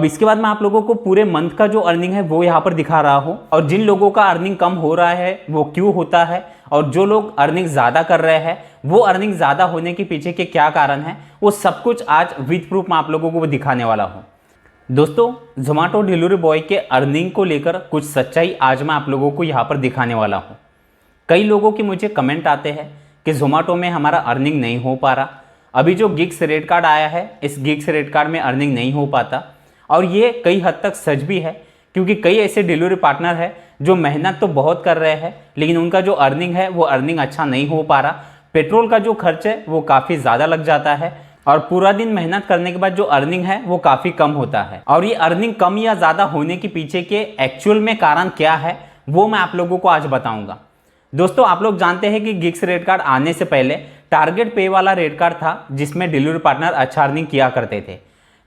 अब इसके बाद मैं आप लोगों को पूरे मंथ का जो अर्निंग है वो यहाँ पर दिखा रहा हूँ, और जिन लोगों का अर्निंग कम हो रहा है वो क्यों होता है, और जो लोग अर्निंग ज़्यादा कर रहे हैं वो अर्निंग ज़्यादा होने के पीछे के क्या कारण है, वो सब कुछ आज विद प्रूफ मैं आप लोगों को दिखाने वाला हूँ। दोस्तों, जोमेटो डिलीवरी बॉय के अर्निंग को लेकर कुछ सच्चाई आज मैं आप लोगों को यहाँ पर दिखाने वाला हूँ। कई लोगों के मुझे कमेंट आते हैं कि जोमेटो में हमारा अर्निंग नहीं हो पा रहा, अभी जो गिग्स रेट कार्ड आया है इस गिग्स रेट कार्ड में अर्निंग नहीं हो पाता। और ये कई हद तक सच भी है, क्योंकि कई ऐसे डिलीवरी पार्टनर हैं जो मेहनत तो बहुत कर रहे हैं लेकिन उनका जो अर्निंग है वो अर्निंग अच्छा नहीं हो पा रहा। पेट्रोल का जो खर्च है वो काफ़ी ज़्यादा लग जाता है, और पूरा दिन मेहनत करने के बाद जो अर्निंग है वो काफ़ी कम होता है। और ये अर्निंग कम या ज़्यादा होने के पीछे के एक्चुअल में कारण क्या है वो मैं आप लोगों को आज बताऊंगा। दोस्तों, आप लोग जानते हैं कि गिग्स रेट कार्ड आने से पहले टारगेट पे वाला रेट कार्ड था जिसमें डिलीवरी पार्टनर अच्छा अर्निंग किया करते थे,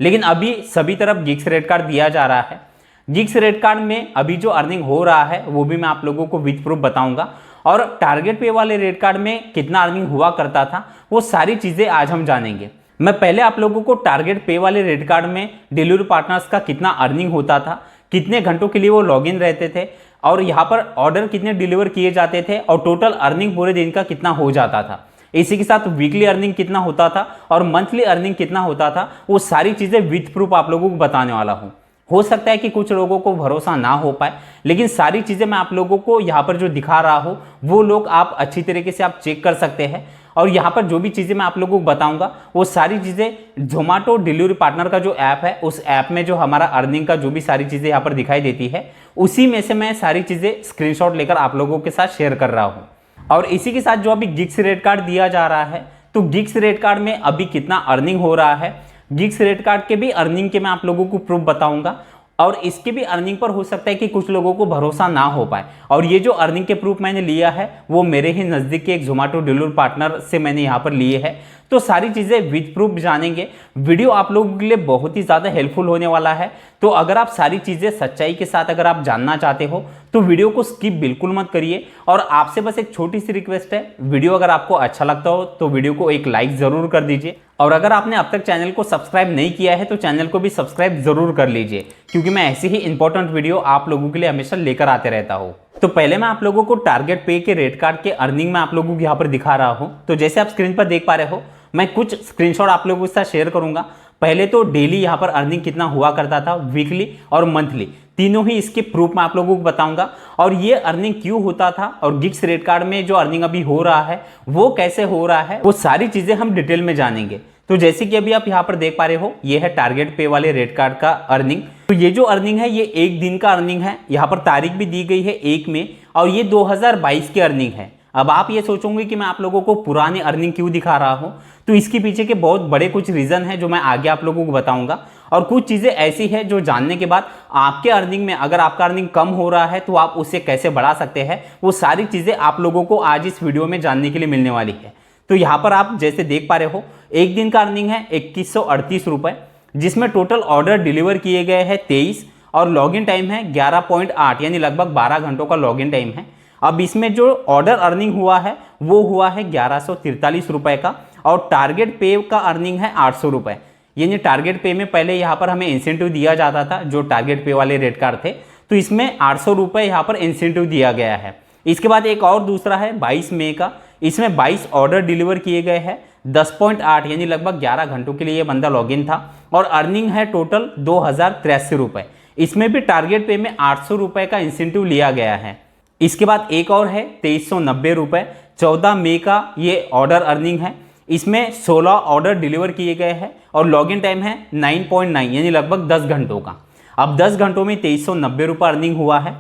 लेकिन अभी सभी तरफ गिग्स रेट कार्ड दिया जा रहा है। गिग्स रेट कार्ड में अभी जो अर्निंग हो रहा है वो भी मैं आप लोगों को विद प्रूफ बताऊंगा, और टारगेट पे वाले रेट कार्ड में कितना अर्निंग हुआ करता था वो सारी चीज़ें आज हम जानेंगे। मैं पहले आप लोगों को टारगेट पे वाले रेट कार्ड में डिलीवरी पार्टनर्स का कितना अर्निंग होता था, कितने घंटों के लिए वो लॉगिन रहते थे, और यहाँ पर ऑर्डर कितने डिलीवर किए जाते थे, और टोटल अर्निंग पूरे दिन का कितना हो जाता था। इसी के साथ वीकली अर्निंग कितना होता था और मंथली अर्निंग कितना होता था, वो सारी चीज़ें विथ प्रूफ आप लोगों को बताने वाला हूँ। हो सकता है कि कुछ लोगों को भरोसा ना हो पाए, लेकिन सारी चीज़ें मैं आप लोगों को यहाँ पर जो दिखा रहा हूँ वो लोग आप अच्छी तरीके से आप चेक कर सकते हैं। और यहाँ पर जो भी चीज़ें मैं आप लोगों को बताऊंगा वो सारी चीज़ें जोमेटो डिलीवरी पार्टनर का जो ऐप है उस ऐप में जो हमारा अर्निंग का जो भी सारी चीज़ें यहाँ पर दिखाई देती है उसी में से मैं सारी चीज़ें स्क्रीनशॉट लेकर आप लोगों के साथ शेयर कर रहा हूँ। और इसी के साथ जो अभी गिग्स रेट कार्ड दिया जा रहा है, तो गिग्स रेट कार्ड में अभी कितना अर्निंग हो रहा है, गिग्स रेट कार्ड के भी अर्निंग के मैं आप लोगों को प्रूफ बताऊंगा, और इसके भी अर्निंग पर हो सकता है कि कुछ लोगों को भरोसा ना हो पाए। और ये जो अर्निंग के प्रूफ मैंने लिया है वो मेरे ही नज़दीक के एक जोमेटो डिलीवरी पार्टनर से मैंने यहाँ पर लिए है, तो सारी चीज़ें विद प्रूफ जानेंगे। वीडियो आप लोगों के लिए बहुत ही ज़्यादा हेल्पफुल होने वाला है, तो अगर आप सारी चीज़ें सच्चाई के साथ अगर आप जानना चाहते हो तो वीडियो को स्किप बिल्कुल मत करिए। और आपसे बस एक छोटी सी रिक्वेस्ट है, वीडियो अगर आपको अच्छा लगता हो तो वीडियो को एक लाइक ज़रूर कर दीजिए, और अगर आपने अब तक चैनल को सब्सक्राइब नहीं किया है तो चैनल को भी सब्सक्राइब ज़रूर कर लीजिए, क्योंकि मैं ऐसी ही इंपॉर्टेंट वीडियो आप लोगों के लिए हमेशा लेकर आते रहता हूँ। तो पहले मैं आप लोगों को टारगेट पे के रेट कार्ड के अर्निंग में आप लोगों को यहाँ पर दिखा रहा हूँ। तो जैसे आप स्क्रीन पर देख पा रहे हो, मैं कुछ स्क्रीनशॉट आप लोगों के साथ शेयर करूंगा। पहले तो डेली यहाँ पर अर्निंग कितना हुआ करता था, वीकली और मंथली, तीनों ही इसके प्रूफ मैं आप लोगों को बताऊंगा, और ये अर्निंग क्यों होता था और गिग्स रेट कार्ड में जो अर्निंग अभी हो रहा है वो कैसे हो रहा है, वो सारी चीजें हम डिटेल में जानेंगे। तो जैसे कि अभी आप यहाँ पर देख पा रहे हो, ये है टारगेट पे वाले रेट कार्ड का अर्निंग। तो ये जो अर्निंग है ये एक दिन का अर्निंग है, यहाँ पर तारीख भी दी गई है 1 में, और ये 2022 की अर्निंग है। अब आप ये सोचोगे कि मैं आप लोगों को पुरानी अर्निंग क्यों दिखा रहा हूं, तो इसके पीछे के बहुत बड़े कुछ रीज़न है जो मैं आगे आप लोगों को बताऊंगा। और कुछ चीज़ें ऐसी है जो जानने के बाद आपके अर्निंग में, अगर आपका अर्निंग कम हो रहा है तो आप उसे कैसे बढ़ा सकते हैं, वो सारी चीज़ें आप लोगों को आज इस वीडियो में जानने के लिए मिलने वाली है। तो यहाँ पर आप जैसे देख पा रहे हो, एक दिन का अर्निंग है 2138 रुपये, जिसमें टोटल ऑर्डर डिलीवर किए गए हैं 23, और लॉगिन टाइम है 11.8, यानी लगभग 12 घंटों का लॉगिन टाइम है। अब इसमें जो ऑर्डर अर्निंग हुआ है वो हुआ है 1143 रुपये का, और टारगेट पे का अर्निंग है 800 रुपये। यानी टारगेट पे में पहले यहाँ पर हमें इंसेंटिव दिया जाता था जो टारगेट पे वाले रेट कार्ड थे, तो इसमें 800 रुपये यहाँ पर इंसेंटिव दिया गया है। इसके बाद एक और दूसरा है 22 मई का, इसमें 22 ऑर्डर डिलीवर किए गए हैं 10.8, यानी लगभग 11 घंटों के लिए ये बंदा लॉगिन था, और अर्निंग है टोटल 2083 रुपये। इसमें भी टारगेट पे में 800 रुपये का इंसेंटिव लिया गया है। इसके बाद एक और है 2390 रुपये, 14 मई का ये ऑर्डर अर्निंग है, इसमें 16 ऑर्डर डिलीवर किए गए हैं, और लॉगिन टाइम है 9.9, यानी लगभग 10 घंटों का। अब 10 घंटों में 2390 रुपये अर्निंग हुआ है।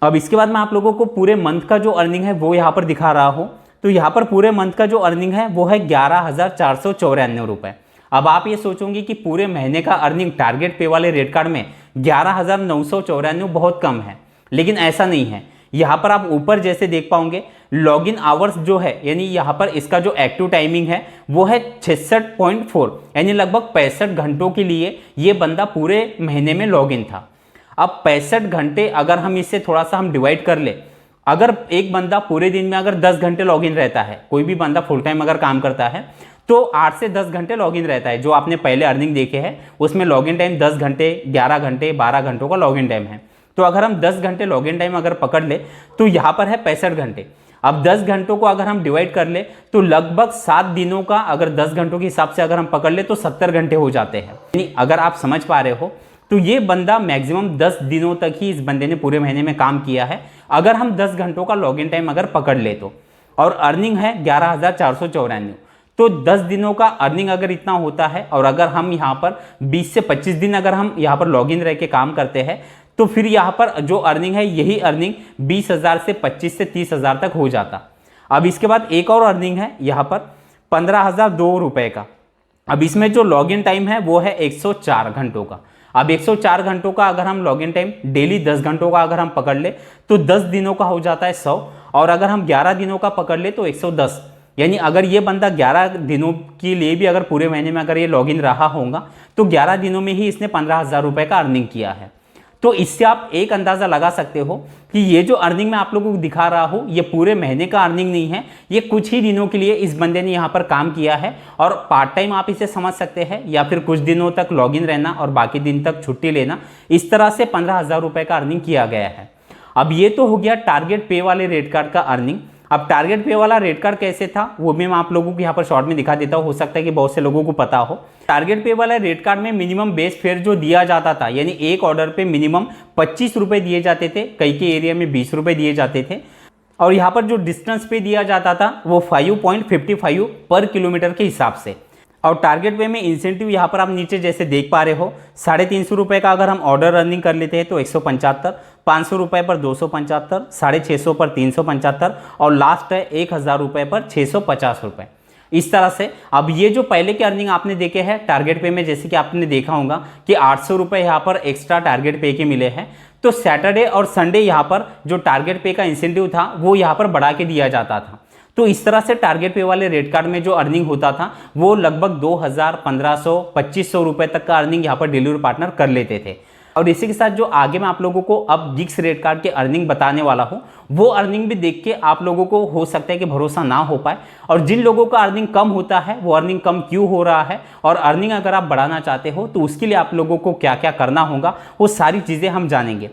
अब इसके बाद मैं आप लोगों को पूरे मंथ का जो अर्निंग है वो यहाँ पर दिखा रहा हूँ। तो यहाँ पर पूरे मंथ का जो अर्निंग है वो है 11,494 रुपये। अब आप ये सोचोगे कि पूरे महीने का अर्निंग टारगेट पे वाले रेट कार्ड में 11,994 बहुत कम है, लेकिन ऐसा नहीं है। यहाँ पर आप ऊपर जैसे देख पाओगे, लॉगिन आवर्स जो है, यानी यहाँ पर इसका जो एक्टिव टाइमिंग है वो है 66.4, यानी लगभग 65 घंटों के लिए ये बंदा पूरे महीने में लॉगिन था। अब 65 घंटे अगर हम इससे थोड़ा सा हम डिवाइड कर ले, अगर एक बंदा पूरे दिन में अगर 10 घंटे लॉगिन रहता है, कोई भी बंदा फुल टाइम अगर काम करता है, तो 8 से 10 घंटे लॉगिन रहता है। जो आपने पहले अर्निंग देखे हैं उसमें लॉगिन टाइम 10 घंटे, 11 घंटे, 12 घंटों का लॉगिन टाइम है। तो अगर हम 10 घंटे लॉगिन टाइम अगर पकड़ ले तो यहाँ पर है 65 घंटे। अब 10 घंटों को अगर हम डिवाइड कर ले तो लगभग 7 दिनों का अगर 10 घंटों के हिसाब से अगर हम पकड़ ले तो 70 घंटे हो जाते हैं। यानी अगर आप समझ पा रहे हो तो ये बंदा मैक्सिमम 10 दिनों तक ही इस बंदे ने पूरे महीने में काम किया है, अगर हम 10 घंटों का लॉगिन टाइम अगर पकड़ ले तो। और अर्निंग है 11,494। तो 10 दिनों का अर्निंग अगर इतना होता है और अगर हम यहाँ पर 20 से 25 दिन अगर हम यहाँ पर लॉगिन रह के काम करते हैं तो फिर यहाँ पर जो अर्निंग है यही अर्निंग 20,000 से 25 से 30,000 तक हो जाता। अब इसके बाद एक और अर्निंग है यहाँ पर 15,002 रुपये का। अब इसमें जो लॉगिन टाइम है वो है 104 घंटों का। अब 104 घंटों का अगर हम लॉगिन टाइम डेली 10 घंटों का अगर हम पकड़ ले तो 10 दिनों का हो जाता है 100, और अगर हम 11 दिनों का पकड़ ले तो 110। यानी अगर ये बंदा 11 दिनों के लिए भी अगर पूरे महीने में अगर ये लॉगिन रहा होगा तो 11 दिनों में ही इसने 15,000 रुपये का अर्निंग किया है। तो इससे आप एक अंदाज़ा लगा सकते हो कि ये जो अर्निंग मैं आप लोगों को दिखा रहा हूँ ये पूरे महीने का अर्निंग नहीं है, ये कुछ ही दिनों के लिए इस बंदे ने यहाँ पर काम किया है। और पार्ट टाइम आप इसे समझ सकते हैं या फिर कुछ दिनों तक लॉगिन रहना और बाकी दिन तक छुट्टी लेना, इस तरह से 15,000 रुपये का अर्निंग किया गया है। अब ये तो हो गया टारगेट पे वाले रेट कार्ड का अर्निंग। अब टारगेट पे वाला रेट कार्ड कैसे था वो भी मैं आप लोगों को यहाँ पर शॉर्ट में दिखा देता हूँ, हो सकता है कि बहुत से लोगों को पता हो। टारगेट पे वाला रेट कार्ड में मिनिमम बेस फेयर जो दिया जाता था, यानी एक ऑर्डर पे मिनिमम 25 रुपये दिए जाते थे, कई के एरिया में 20 रुपये दिए जाते थे। और यहाँ पर जो डिस्टेंस पे दिया जाता था वो 5.55 पर किलोमीटर के हिसाब से। और टारगेट पे में इंसेंटिव यहाँ पर आप नीचे जैसे देख पा रहे हो, 350 रुपये का अगर हम ऑर्डर अर्निंग कर लेते हैं तो 175, 500 रुपये पर 275, 650 पर 375 और लास्ट है 1,000 रुपये पर 650 रुपये। इस तरह से अब ये जो पहले के अर्निंग आपने देखे हैं टारगेट पे में, जैसे कि आपने देखा होगा कि 800 रुपये यहाँ पर एक्स्ट्रा टारगेट पे के मिले हैं। तो सैटरडे और संडे यहाँ पर जो टारगेट पे का इंसेंटिव था वो यहाँ पर बढ़ा के दिया जाता था। तो इस तरह से टारगेट पे वाले रेट कार्ड में जो अर्निंग होता था वो लगभग 2,000, 1,500, 2,500 रुपये तक का अर्निंग यहाँ पर डिलीवरी पार्टनर कर लेते थे। और इसी के साथ जो आगे मैं आप लोगों को अब गिग्स रेट कार्ड के अर्निंग बताने वाला हूँ वो अर्निंग भी देख के आप लोगों को हो सकता है कि भरोसा ना हो पाए, और जिन लोगों का अर्निंग कम होता है वो अर्निंग कम क्यों हो रहा है, और अर्निंग अगर आप बढ़ाना चाहते हो तो उसके लिए आप लोगों को क्या क्या करना होगा वो सारी चीज़ें हम जानेंगे।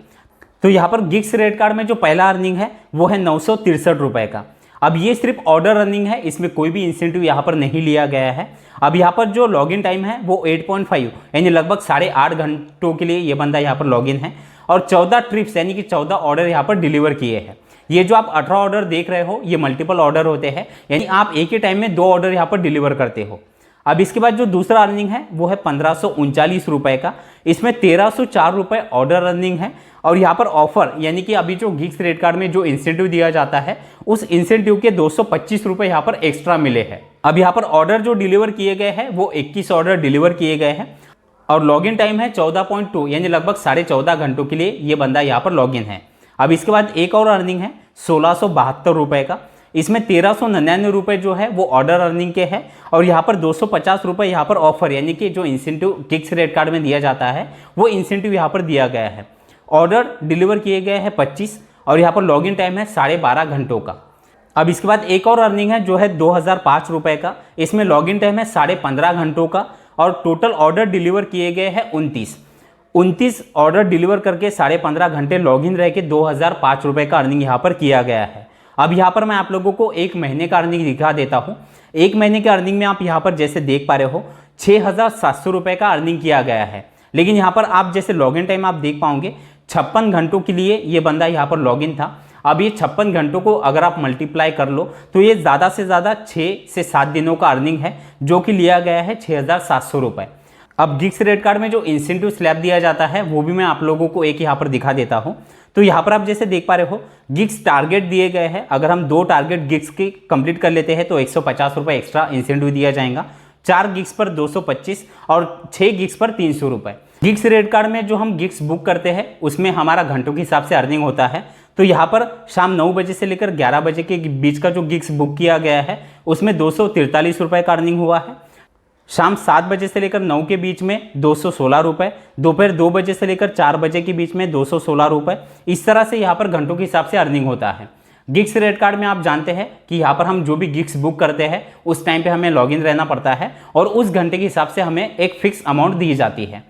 तो यहाँ पर गिग्स रेट कार्ड में जो पहला अर्निंग है वो है 963 रुपये का। अब ये सिर्फ ऑर्डर रनिंग है, इसमें कोई भी इंसेंटिव यहाँ पर नहीं लिया गया है। अब यहाँ पर जो लॉगिन टाइम है वो 8.5 यानी लगभग 8.5 घंटों के लिए ये बंदा यहाँ पर लॉगिन है, और 14 ट्रिप्स यानी कि 14 ऑर्डर यहाँ पर डिलीवर किए हैं। ये जो आप 18 ऑर्डर देख रहे हो ये मल्टीपल ऑर्डर होते हैं, यानी आप एक ही टाइम में 2 ऑर्डर यहाँ पर डिलीवर करते हो। अब इसके बाद जो दूसरा अर्निंग है वो है 1,539 रुपये का। इसमें 1,304 रुपये ऑर्डर अर्निंग है, और यहाँ पर ऑफर यानी कि अभी जो गिग्स रेट कार्ड में जो इंसेंटिव दिया जाता है उस इंसेंटिव के 225 रुपये यहाँ पर एक्स्ट्रा मिले हैं। अब यहाँ पर ऑर्डर जो डिलीवर किए गए हैं वो 21 ऑर्डर डिलीवर किए गए हैं, और लॉगिन टाइम है 14.2 यानी लगभग 14.5 घंटों के लिए ये बंदा यहाँ पर लॉगिन है। अब इसके बाद एक और अर्निंग है 1,672 रुपये का। इसमें 1,399 रुपये जो है वो ऑर्डर अर्निंग के हैं, और यहाँ पर 250 रुपये यहाँ पर ऑफर यानी कि जो इंसेंटिव गिग्स रेट कार्ड में दिया जाता है वो इंसेंटिव यहाँ पर दिया गया है। ऑर्डर डिलीवर किए गए हैं 25, और यहाँ पर लॉगिन टाइम है 12.5 घंटों का। अब इसके बाद एक और अर्निंग है जो है 2,005 रुपये का। इसमें लॉगिन टाइम है 15.5 घंटों का, और टोटल ऑर्डर डिलीवर किए गए हैं 29 ऑर्डर डिलीवर करके 15.5 घंटे लॉगिन रह के 2,005 रुपये का अर्निंग यहाँ पर किया गया है। अब यहाँ पर मैं आप लोगों को एक महीने का अर्निंग दिखा देता हूँ। एक महीने के अर्निंग में आप यहाँ पर जैसे देख पा रहे हो 6,700 रुपये का अर्निंग किया गया है, लेकिन यहाँ पर आप जैसे लॉगिन टाइम आप देख पाओगे 56 घंटों के लिए ये बंदा यहाँ पर लॉगिन था। अब ये 56 घंटों को अगर आप मल्टीप्लाई कर लो तो ये ज़्यादा से ज़्यादा 6 से 7 दिनों का अर्निंग है, जो कि लिया गया है 6,700 रुपये। अब गिग्स रेट कार्ड में जो इंसेंटिव स्लैब दिया जाता है वो भी मैं आप लोगों को एक यहाँ पर दिखा देता हूँ। तो यहाँ पर आप जैसे देख पा रहे हो गिग्स टारगेट दिए गए हैं। अगर हम 2 टारगेट गिग्स के कंप्लीट कर लेते हैं तो 150 रुपये एक्स्ट्रा इंसेंटिव दिया जाएगा, 4 गिग्स पर 225 और 6 गिग्स पर 300 रुपये। गिग्स रेट कार्ड में जो हम गिग्स बुक करते हैं उसमें हमारा घंटों के हिसाब से अर्निंग होता है। तो यहाँ पर शाम 9 बजे से लेकर 11 बजे के बीच का जो गिग्स बुक किया गया है उसमें 243 रुपये का अर्निंग हुआ है। शाम 7 बजे से लेकर 9 के बीच में 216 रुपये, दोपहर 2 बजे से लेकर 4 बजे के बीच में 216 रुपये। इस तरह से यहाँ पर घंटों के हिसाब से अर्निंग होता है। गिग्स रेट कार्ड में आप जानते हैं कि यहाँ पर हम जो भी गिग्स बुक करते हैं उस टाइम पे हमें लॉगिन रहना पड़ता है और उस घंटे के हिसाब से हमें एक फिक्स अमाउंट दी जाती है।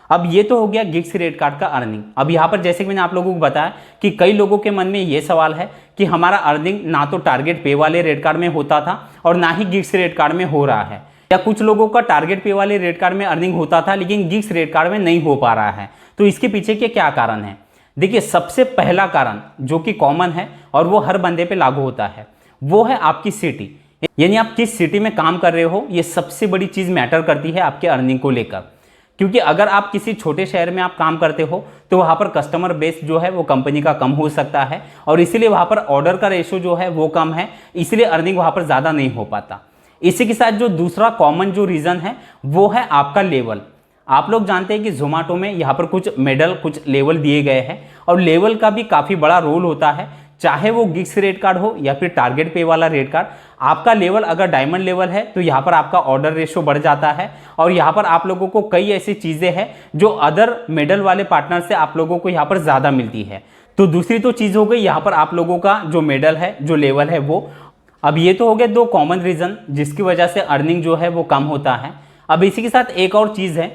अब ये तो हो गया गिग्स रेट कार्ड का अर्निंग। अब यहाँ पर जैसे कि मैंने आप लोगों को बताया कि कई लोगों के मन में ये सवाल है कि हमारा अर्निंग ना तो टारगेट पे वाले रेट कार्ड में होता था और ना ही गिग्स रेट कार्ड में हो रहा है, या कुछ लोगों का टारगेट पे वाले रेट कार्ड में अर्निंग होता था लेकिन गिग्स रेट कार्ड में नहीं हो पा रहा है। तो इसके पीछे के क्या कारण है? देखिए, सबसे पहला कारण जो कि कॉमन है और वो हर बंदे पे लागू होता है वो है आपकी सिटी, यानी आप किस सिटी में काम कर रहे हो। ये सबसे बड़ी चीज मैटर करती है आपके अर्निंग को लेकर, क्योंकि अगर आप किसी छोटे शहर में आप काम करते हो तो वहाँ पर कस्टमर बेस जो है वो कंपनी का कम हो सकता है और इसीलिए वहाँ पर ऑर्डर का रेशो जो है वो कम है, इसलिए अर्निंग वहाँ पर ज़्यादा नहीं हो पाता। इसी के साथ जो दूसरा कॉमन जो रीज़न है वो है आपका लेवल। आप लोग जानते हैं कि जोमेटो में यहाँ पर कुछ मेडल, कुछ लेवल दिए गए हैं और लेवल का भी काफ़ी बड़ा रोल होता है, चाहे वो गिग्स रेट कार्ड हो या फिर टारगेट पे वाला रेट कार्ड। आपका लेवल अगर डायमंड लेवल है तो यहाँ पर आपका ऑर्डर रेशो बढ़ जाता है और यहाँ पर आप लोगों को कई ऐसी चीज़ें हैं जो अदर मेडल वाले पार्टनर से आप लोगों को यहाँ पर ज़्यादा मिलती है। तो दूसरी तो चीज़ हो गई यहाँ पर आप लोगों का जो मेडल है, जो लेवल है वो। अब ये तो हो गए दो कॉमन रीज़न जिसकी वजह से अर्निंग जो है वो कम होता है। अब इसी के साथ एक और चीज़ है,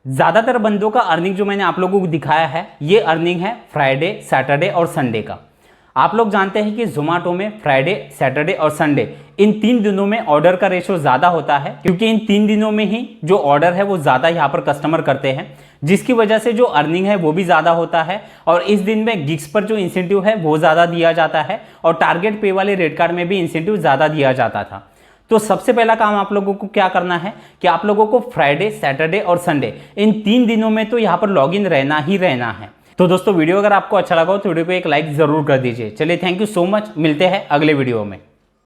ज़्यादातर बंदों का अर्निंग जो मैंने आप लोगों को दिखाया है ये अर्निंग है फ्राइडे, सैटरडे और संडे का। आप लोग जानते हैं कि जोमेटो में फ्राइडे, सैटरडे और संडे इन 3 दिनों में ऑर्डर का रेशो ज़्यादा होता है, क्योंकि इन 3 दिनों में ही जो ऑर्डर है वो ज़्यादा यहाँ पर कस्टमर करते हैं, जिसकी वजह से जो अर्निंग है वो भी ज़्यादा होता है। और इस दिन में गिग्स पर जो इंसेंटिव है वो ज़्यादा दिया जाता है और टारगेट पे वाले रेट कार्ड में भी इंसेंटिव ज़्यादा दिया जाता था। तो सबसे पहला काम आप लोगों को क्या करना है कि आप लोगों को फ्राइडे, सैटरडे और संडे इन 3 दिनों में तो यहाँ पर लॉगिन रहना ही रहना है। तो दोस्तों, वीडियो अगर आपको अच्छा लगा हो तो वीडियो को एक लाइक जरूर कर दीजिए। चलिए, थैंक यू सो मच, मिलते हैं अगले वीडियो में।